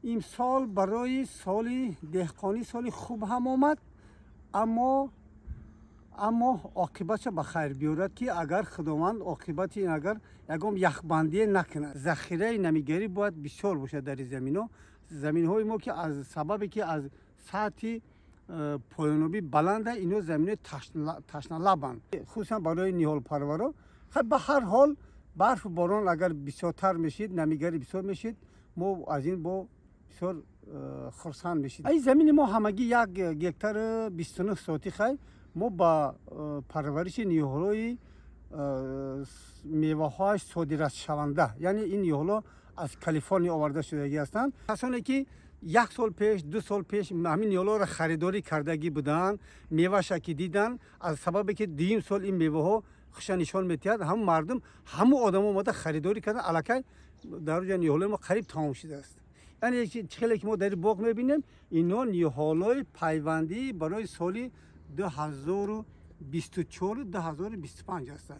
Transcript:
امسال برای سال دهقانی سال خوب هم آمد، اما عاقبتش به خیر بیارد که اگر خداوند عاقبت این اگر یکم یخبندی نکنه، ذخیره نمیگری باید بسیار باشه در زمین های ما که از سببی که از سطح پایانابی بلنده، اینو زمین تشنه لبند، خصوصا برای نیال پرورا. خب به هر حال برف باران اگر بسیارتر میشید، نمیگری بسیار میشید، ما از این با بسیار خرسند میشید. این زمین ما همگی 1 هکتار 29 سانتی خیلی ما با پرورش نیال‌های میوه های صادرات شونده، یعنی این نیال‌ها از کالیفرنیا آورده شدگی هستند. کسانی که 1 سال پیش 2 سال پیش همین نیال‌ها را خریداری کردگی بودند، میوه شکی دیدن، از سببی که دیم سال این میوه ها خوش نشان میتید، هم مردم هم آدم اومده خریداری کردن، الکی در اونجا نیال‌های ما قریب تمام شده است. یعنی چیزی که ما در باغ میبینیم اینا نیال‌های پیوندی برای سال 2024 2025 است.